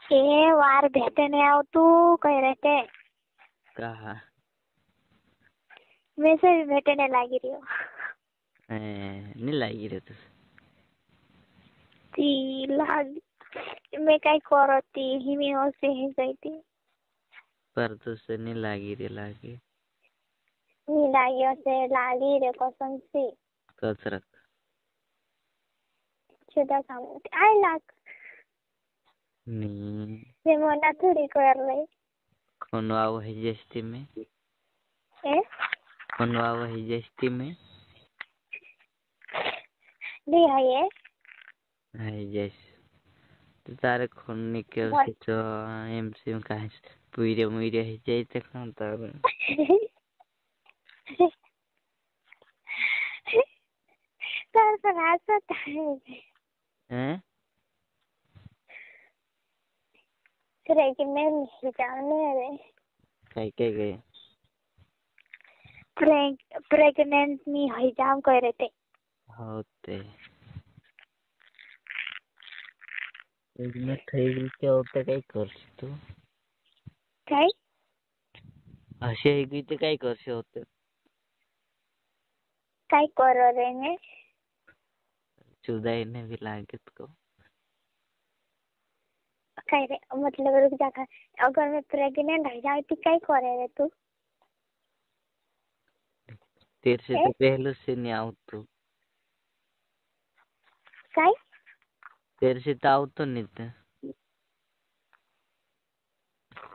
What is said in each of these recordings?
એ વાર ભેટે ને આવતું કઈ રહેતે कहा મેસેજ ભેટે ને લાગી રહ્યો नहीं लागी रे तो તી લાગ મેં કઈ કરતી હિમી હોશે હે ગઈ पर तो से नहीं लागी रे लागे ની લાગ્યો છે લાગી રે કસમ થી कसरत છેડા કામ આઈ લાગ नहीं મે મના થોડી કર લે खनवाओ है जस्ती में એ खनवाओ है जस्ती में દી હૈ है जैस तो तारे खनने के बोल। उसे तो एम सी में कहाँ पूरे मुझे है जाए तक ना तारे તાર પર હાસત થાય हैं રે કે મેં નહીં જાણે રે कहीं के गए પ્રેગ્નેન્ટ ની હઈ જામ કરે તે होते इसमें થઈ ગઈ કે હોતે કઈ કરશે તું કઈ હશે ગઈ તો કઈ કરશે હોતે કઈ કરો રે ને जुदाई ने भी लागे तो कई रे मतलब रुक जा कर अगर मैं प्रेग्नेंट हो जाऊँ तो क्या करे रे तू तेरे से तो पहले से नहीं आऊ तो क्या तेरे से तो आऊ तो नहीं थे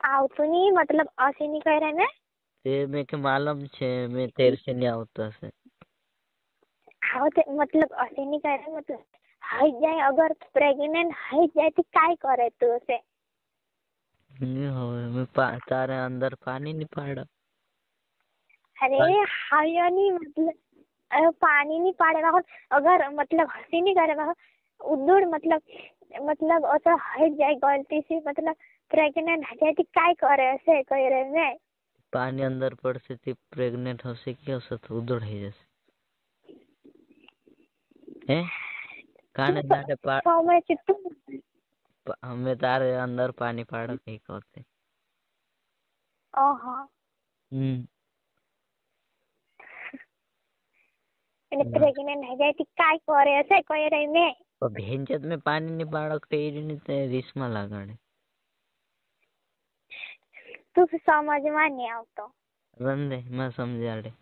आउ तो नहीं मतलब ऐसे नहीं कह रहे ना ते मैं के मालूम छे मैं तेरे से नहीं आवता से आओ तो मतलब ऐसे नहीं कह रहे मतलब हो जाए अगर प्रेग्नेंट हो जाए तो क्या करे तू उसे नहीं हो मैं तारे अंदर पानी नहीं पड़ा अरे हायो नहीं मतलब पानी नहीं पाड़े अगर मतलब हंसी नहीं करे उदूर मतलब ऐसा हट जाए गलती से मतलब प्रेग्नेंट हो जाए तो क्या करे ऐसे कह रहे मैं पानी अंदर पड़ से थी प्रेग्नेंट हो से क्या हो तो उधर है जैसे हैं काने जाके समय चित्तू हमें तारे अंदर पानी पड़ा कहीं कहते ओहो प्रेग्नेंट हो जाए तो क्या करे ऐसे कह रही मैं और भेंचत में पानी नहीं पड़ा कहीं नहीं ते रिश्मा लगाने तू समझ में नहीं आवतो रंदे मैं समझा रे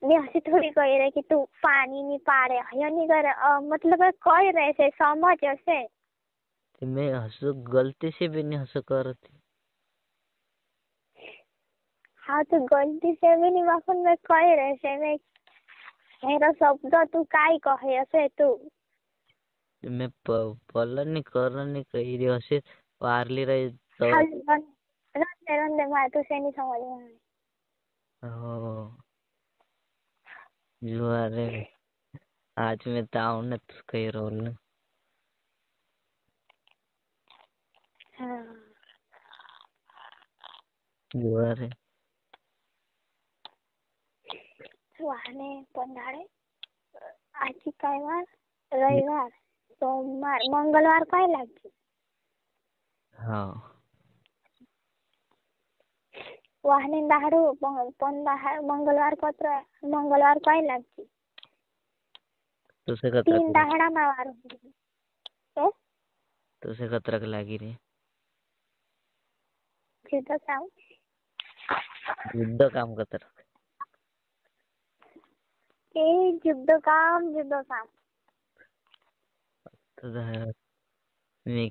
मैं ऐसे थोड़ी कह रही कि तू पानी नहीं पाड़े या नहीं कर मतलब कह रहे से समझ ऐसे तो मैं हंसो गलती से भी नहीं हंसो कर थी हाँ तो गलती से भी नहीं बापन में कह रहे से मैं मेरा शब्द तू काय कहे ऐसे तू मैं पलन नहीं कर नहीं कही रही हंसे पारली रही तो रंदे रंदे मैं तो से नहीं समझ में जो अरे आज मैं ताऊ ने तो कही रोल हाँ जो अरे वाहने पंधाड़े आज काय वार रविवार सोमवार मंगलवार काय लागी हाँ वाहने दाहरू मंगलवार पत्र मंगलवार काय लागी तुसे कतरा तीन दाहड़ा मार तुसे कतरा लागी रे सीधा साव युद्ध काम कतरा ए जुद्ध काम तो मैं